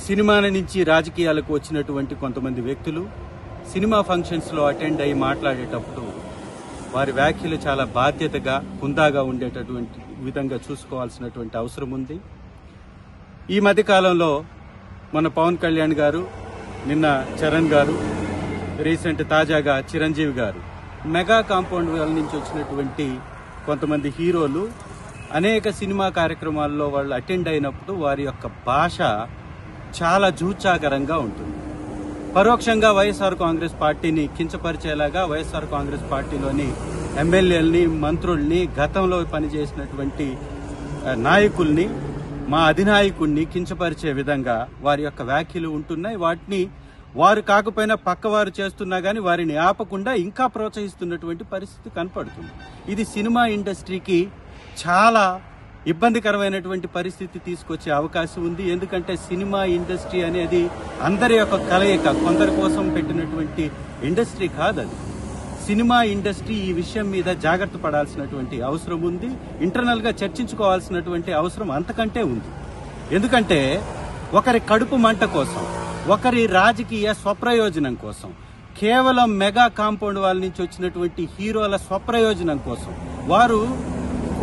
సినిమాల నుంచి రాజకీయాలకు వచ్చినటువంటి కొంతమంది వ్యక్తులు సినిమా ఫంక్షన్స్లో అటెండ్ అయ్యి మాట్లాడేటప్పుడు వారి వ్యాఖ్యలు చాలా బాధ్యతగా హుందాగా ఉండేటటువంటి విధంగా చూసుకోవాల్సినటువంటి అవసరం ఉంది. ఈ మధ్యకాలంలో మన పవన్ కళ్యాణ్ గారు, నిన్న చరణ్ గారు, రీసెంట్ తాజాగా చిరంజీవి గారు మెగా కాంపౌండ్ వాళ్ళ నుంచి వచ్చినటువంటి కొంతమంది హీరోలు అనేక సినిమా కార్యక్రమాల్లో వాళ్ళు అటెండ్ అయినప్పుడు వారి యొక్క భాష చాలా జూచాకరంగా ఉంటుంది. పరోక్షంగా వైఎస్ఆర్ కాంగ్రెస్ పార్టీని కించపరిచేలాగా వైఎస్ఆర్ కాంగ్రెస్ పార్టీలోని ఎమ్మెల్యేలని, మంత్రుల్ని, గతంలో పనిచేసినటువంటి నాయకుల్ని, మా అధినాయకుడిని కించపరిచే విధంగా వారి యొక్క వ్యాఖ్యలు ఉంటున్నాయి. వాటిని వారు కాకపోయినా పక్కవారు చేస్తున్నా గానీ వారిని ఆపకుండా ఇంకా ప్రోత్సహిస్తున్నటువంటి పరిస్థితి కనపడుతుంది. ఇది సినిమా ఇండస్ట్రీకి చాలా ఇబ్బందికరమైనటువంటి పరిస్థితి తీసుకొచ్చే అవకాశం ఉంది. ఎందుకంటే సినిమా ఇండస్ట్రీ అనేది అందరి యొక్క కలయిక, కొందరి కోసం పెట్టినటువంటి ఇండస్ట్రీ కాదు. అది సినిమా ఇండస్ట్రీ ఈ విషయం మీద జాగ్రత్త పడాల్సినటువంటి అవసరం ఉంది. ఇంటర్నల్ గా చర్చించుకోవాల్సినటువంటి అవసరం అంతకంటే ఉంది. ఎందుకంటే ఒకరి కడుపు మంట కోసం, ఒకరి రాజకీయ స్వప్రయోజనం కోసం, కేవలం మెగా కాంపౌండ్ వాళ్ళ నుంచి వచ్చినటువంటి హీరోల స్వప్రయోజనం కోసం వారు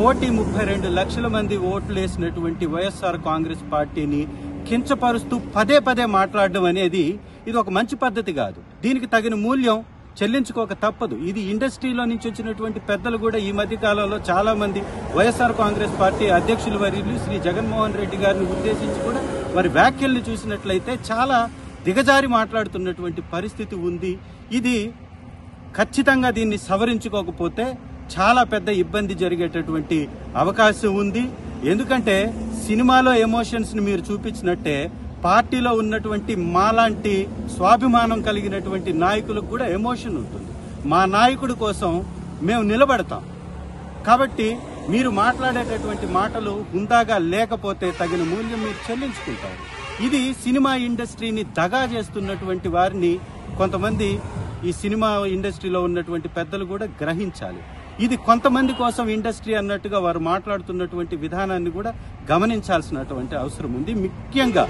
1,32,00,000 మంది ఓట్లు వేసినటువంటి వైఎస్ఆర్ కాంగ్రెస్ పార్టీని కించపరుస్తూ పదే పదే మాట్లాడడం అనేది ఇది ఒక మంచి పద్ధతి కాదు. దీనికి తగిన మూల్యం చెల్లించుకోక తప్పదు. ఇది ఇండస్ట్రీలో నుంచి వచ్చినటువంటి పెద్దలు కూడా ఈ మధ్య కాలంలో చాలా మంది వైఎస్ఆర్ కాంగ్రెస్ పార్టీ అధ్యక్షులు వర్యులు శ్రీ జగన్మోహన్ రెడ్డి గారిని ఉద్దేశించి కూడా వారి వ్యాఖ్యల్ని చూసినట్లయితే చాలా దిగజారి మాట్లాడుతున్నటువంటి పరిస్థితి ఉంది. ఇది ఖచ్చితంగా దీన్ని సవరించుకోకపోతే చాలా పెద్ద ఇబ్బంది జరిగేటటువంటి అవకాశం ఉంది. ఎందుకంటే సినిమాలో ఎమోషన్స్ ని మీరు చూపించినట్టే పార్టీలో ఉన్నటువంటి మాలాంటి స్వాభిమానం కలిగినటువంటి నాయకులకు కూడా ఎమోషన్ ఉంటుంది. మా నాయకుడి కోసం మేము నిలబడతాం. కాబట్టి మీరు మాట్లాడేటటువంటి మాటలు హుందాగా లేకపోతే తగిన మూల్యం మీరు చెల్లించుకుంటారు. ఇది సినిమా ఇండస్ట్రీని దగా చేస్తున్నటువంటి వారిని కొంతమంది ఈ సినిమా ఇండస్ట్రీలో ఉన్నటువంటి పెద్దలు కూడా గ్రహించాలి. ఇది కొంతమంది కోసం ఇండస్ట్రీ అన్నట్టుగా వారు మాట్లాడుతున్నటువంటి విధానాన్ని కూడా గమనించాల్సినటువంటి అవసరం ఉంది. ముఖ్యంగా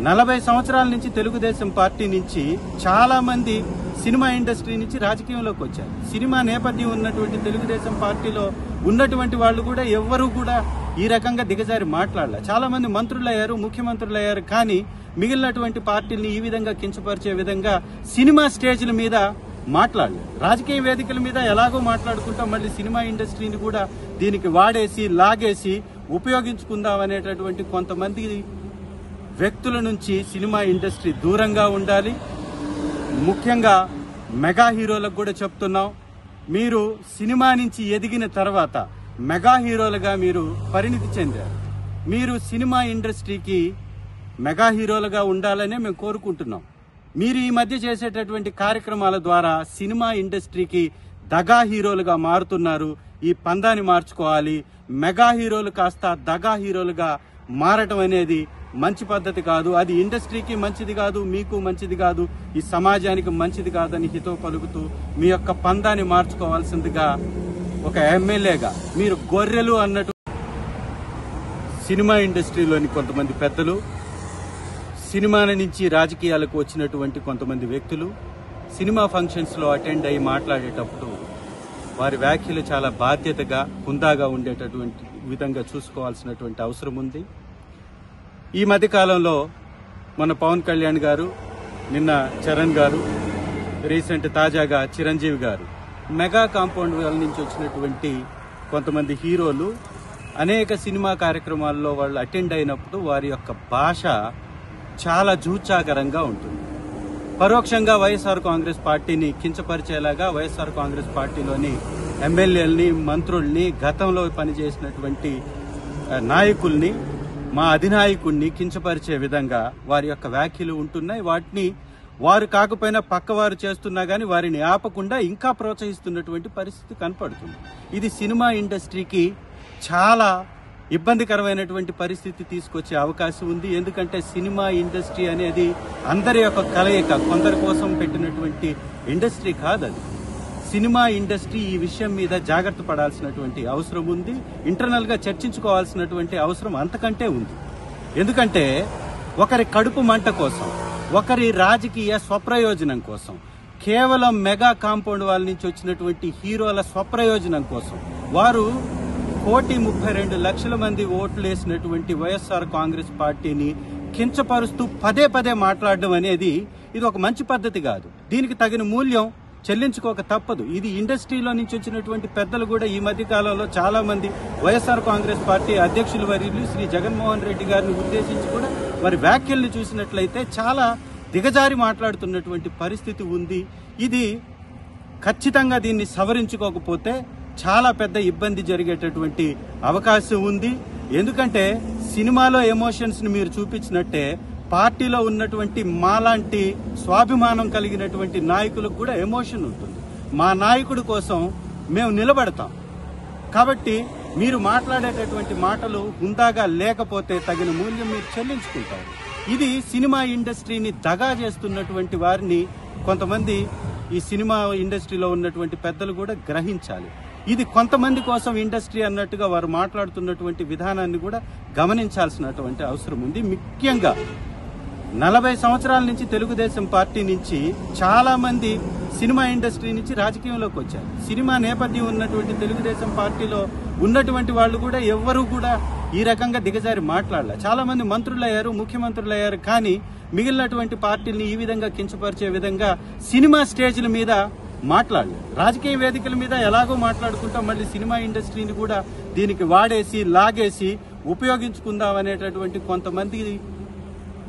40 సంవత్సరాల నుంచి తెలుగుదేశం పార్టీ నుంచి చాలా మంది సినిమా ఇండస్ట్రీ నుంచి రాజకీయంలోకి వచ్చారు. సినిమా నేపథ్యం ఉన్నటువంటి తెలుగుదేశం పార్టీలో ఉన్నటువంటి వాళ్ళు కూడా ఎవ్వరూ కూడా ఈ రకంగా దిగజారి మాట్లాడలే. చాలా మంది మంత్రులయ్యారు, ముఖ్యమంత్రులయ్యారు. కానీ మిగిలినటువంటి పార్టీల్ని ఈ విధంగా కించపరిచే విధంగా సినిమా స్టేజ్ల మీద మాట్లాడలేదు. రాజకీయ వేదికల మీద ఎలాగో మాట్లాడుకుంటాం, మళ్ళీ సినిమా ఇండస్ట్రీని కూడా దీనికి వాడేసి లాగేసి ఉపయోగించుకుందాం అనేటటువంటి కొంతమంది వ్యక్తుల నుంచి సినిమా ఇండస్ట్రీ దూరంగా ఉండాలి. ముఖ్యంగా మెగా హీరోలకు కూడా చెప్తున్నాం, మీరు సినిమా నుంచి ఎదిగిన తర్వాత మెగా హీరోలుగా మీరు పరిణితి చెందారు. మీరు సినిమా ఇండస్ట్రీకి మెగా హీరోలుగా ఉండాలనే మేము కోరుకుంటున్నాం. మీరు ఈ మధ్య చేసేటటువంటి కార్యక్రమాల ద్వారా సినిమా ఇండస్ట్రీకి దగా హీరోలుగా మారుతున్నారు. ఈ పందాన్ని మార్చుకోవాలి. మెగా హీరోలు కాస్త దగా హీరోలుగా మారటం అనేది మంచి పద్ధతి కాదు. అది ఇండస్ట్రీకి మంచిది కాదు, మీకు మంచిది కాదు, ఈ సమాజానికి మంచిది కాదని హితవు పలుకుతూ మీ యొక్క పందాన్ని మార్చుకోవాల్సిందిగా ఒక ఎమ్మెల్యేగా మీరు గొర్రెలు అన్నట్టు సినిమా ఇండస్ట్రీలోని కొంతమంది పెద్దలు సినిమాల నుంచి రాజకీయాలకు వచ్చినటువంటి కొంతమంది వ్యక్తులు సినిమా ఫంక్షన్స్లో అటెండ్ అయ్యి మాట్లాడేటప్పుడు వారి వ్యాఖ్యలు చాలా బాధ్యతగా హుందాగా ఉండేటటువంటి విధంగా చూసుకోవాల్సినటువంటి అవసరం ఉంది. ఈ మధ్యకాలంలో మన పవన్ కళ్యాణ్ గారు, నిన్న చరణ్ గారు, రీసెంట్ తాజాగా చిరంజీవి గారు మెగా కాంపౌండ్ వాళ్ళ నుంచి వచ్చినటువంటి కొంతమంది హీరోలు అనేక సినిమా కార్యక్రమాల్లో వాళ్ళు అటెండ్ అయినప్పుడు వారి యొక్క భాష చాలా జూచాకరంగా ఉంటుంది. పరోక్షంగా వైఎస్ఆర్ కాంగ్రెస్ పార్టీని కించపరిచేలాగా వైఎస్ఆర్ కాంగ్రెస్ పార్టీలోని ఎమ్మెల్యేలని, మంత్రుల్ని, గతంలో పనిచేసినటువంటి నాయకుల్ని, మా అధినాయకుడిని కించపరిచే విధంగా వారి యొక్క వ్యాఖ్యలు ఉంటున్నాయి. వాటిని వారు కాకపోయినా పక్కవారు చేస్తున్నా గానీ వారిని ఆపకుండా ఇంకా ప్రోత్సహిస్తున్నటువంటి పరిస్థితి కనపడుతుంది. ఇది సినిమా ఇండస్ట్రీకి చాలా ఇబ్బందికరమైనటువంటి పరిస్థితి తీసుకొచ్చే అవకాశం ఉంది. ఎందుకంటే సినిమా ఇండస్ట్రీ అనేది అందరి యొక్క కలయిక, కొందరి కోసం పెట్టినటువంటి ఇండస్ట్రీ కాదు. అది సినిమా ఇండస్ట్రీ ఈ విషయం మీద జాగ్రత్త పడాల్సినటువంటి అవసరం ఉంది. ఇంటర్నల్ గా చర్చించుకోవాల్సినటువంటి అవసరం అంతకంటే ఉంది. ఎందుకంటే ఒకరి కడుపు మంట కోసం, ఒకరి రాజకీయ స్వప్రయోజనం కోసం, కేవలం మెగా కాంపౌండ్ వాళ్ళ నుంచి వచ్చినటువంటి హీరోల స్వప్రయోజనం కోసం వారు 1,32,00,000 మంది ఓట్లు వేసినటువంటి వైఎస్ఆర్ కాంగ్రెస్ పార్టీని కించపరుస్తూ పదే పదే మాట్లాడడం అనేది ఇది ఒక మంచి పద్ధతి కాదు. దీనికి తగిన మూల్యం చెల్లించుకోక తప్పదు. ఇది ఇండస్ట్రీలో నుంచి వచ్చినటువంటి పెద్దలు కూడా ఈ మధ్య కాలంలో చాలా మంది వైఎస్ఆర్ కాంగ్రెస్ పార్టీ అధ్యక్షుల వర్యులు శ్రీ జగన్మోహన్ రెడ్డి గారిని ఉద్దేశించి కూడా వారి వ్యాఖ్యల్ని చూసినట్లయితే చాలా దిగజారి మాట్లాడుతున్నటువంటి పరిస్థితి ఉంది. ఇది ఖచ్చితంగా దీన్ని సవరించుకోకపోతే చాలా పెద్ద ఇబ్బంది జరిగేటటువంటి అవకాశం ఉంది. ఎందుకంటే సినిమాలో ఎమోషన్స్ ని మీరు చూపించినట్టే పార్టీలో ఉన్నటువంటి మాలాంటి స్వాభిమానం కలిగినటువంటి నాయకులకు కూడా ఎమోషన్ ఉంటుంది. మా నాయకుడి కోసం మేము నిలబడతాం. కాబట్టి మీరు మాట్లాడేటటువంటి మాటలు హుందాగా లేకపోతే తగిన మూల్యం మీరు చెల్లించుకుంటారు. ఇది సినిమా ఇండస్ట్రీని దగా చేస్తున్నటువంటి వారిని కొంతమంది ఈ సినిమా ఇండస్ట్రీలో ఉన్నటువంటి పెద్దలు కూడా గ్రహించాలి. ఇది కొంతమంది కోసం ఇండస్ట్రీ అన్నట్టుగా వారు మాట్లాడుతున్నటువంటి విధానాన్ని కూడా గమనించాల్సినటువంటి అవసరం ఉంది. ముఖ్యంగా 40 సంవత్సరాల నుంచి తెలుగుదేశం పార్టీ నుంచి చాలా మంది సినిమా ఇండస్ట్రీ నుంచి రాజకీయంలోకి వచ్చారు. సినిమా నేపథ్యం ఉన్నటువంటి తెలుగుదేశం పార్టీలో ఉన్నటువంటి వాళ్ళు కూడా ఎవ్వరూ కూడా ఈ రకంగా దిగజారి మాట్లాడలే. చాలా మంది మంత్రులయ్యారు, ముఖ్యమంత్రులయ్యారు. కానీ మిగిలినటువంటి పార్టీల్ని ఈ విధంగా కించపరిచే విధంగా సినిమా స్టేజ్ల మీద మాట్లాడలేదు. రాజకీయ వేదికల మీద ఎలాగో మాట్లాడుకుంటాం, మళ్ళీ సినిమా ఇండస్ట్రీని కూడా దీనికి వాడేసి లాగేసి ఉపయోగించుకుందాం అనేటటువంటి కొంతమంది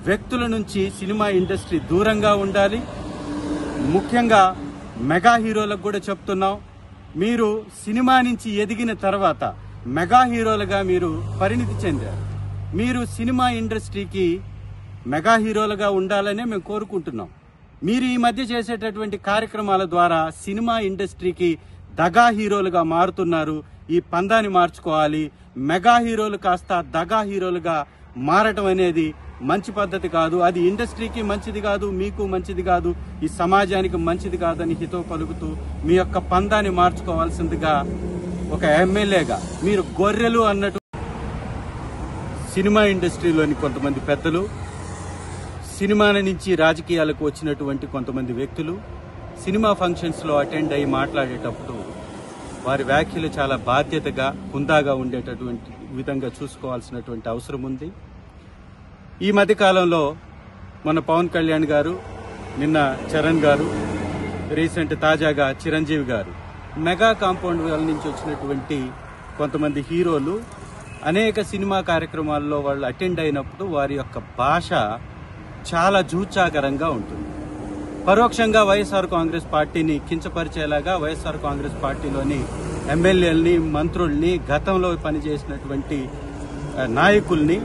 వ్యక్తుల నుంచి సినిమా ఇండస్ట్రీ దూరంగా ఉండాలి. ముఖ్యంగా మెగా హీరోలకు కూడా చెప్తున్నాం, మీరు సినిమా నుంచి ఎదిగిన తర్వాత మెగా హీరోలుగా మీరు పరిణితి చెందారు. మీరు సినిమా ఇండస్ట్రీకి మెగా హీరోలుగా ఉండాలనే మేము కోరుకుంటున్నాం. మీరు ఈ మధ్య చేసేటటువంటి కార్యక్రమాల ద్వారా సినిమా ఇండస్ట్రీకి దగా హీరోలుగా మారుతున్నారు. ఈ పందాన్ని మార్చుకోవాలి. మెగా హీరోలు కాస్త దగా హీరోలుగా మారటం అనేది మంచి పద్ధతి కాదు. అది ఇండస్ట్రీకి మంచిది కాదు, మీకు మంచిది కాదు, ఈ సమాజానికి మంచిది కాదని హితవు పలుకుతూ మీ యొక్క పందాన్ని మార్చుకోవాల్సిందిగా ఒక ఎమ్మెల్యేగా మీరు గొర్రెలు అన్నట్టు సినిమా ఇండస్ట్రీలోని కొంతమంది పెద్దలు, సినిమాల నుంచి రాజకీయాలకు వచ్చినటువంటి కొంతమంది వ్యక్తులు సినిమా ఫంక్షన్స్లో అటెండ్ అయ్యి మాట్లాడేటప్పుడు వారి వ్యాఖ్యలు చాలా బాధ్యతగా హుందాగా ఉండేటటువంటి విధంగా చూసుకోవాల్సినటువంటి అవసరం ఉంది. ఈ మధ్య కాలంలో మన పవన్ కళ్యాణ్ గారు, నిన్న చరణ్ గారు, రీసెంట్ తాజాగా చిరంజీవి గారు మెగా కాంపౌండ్ వాళ్ళ నుంచి వచ్చినటువంటి కొంతమంది హీరోలు అనేక సినిమా కార్యక్రమాల్లో వాళ్ళు అటెండ్ అయినప్పుడు వారి యొక్క భాష చాలా జూచాకరంగా ఉంటుంది. పరోక్షంగా వైఎస్ఆర్ కాంగ్రెస్ పార్టీని కించపరిచేలాగా వైఎస్ఆర్ కాంగ్రెస్ పార్టీలోని ఎమ్మెల్యేలని, మంత్రుల్ని, గతంలో పనిచేసినటువంటి నాయకుల్ని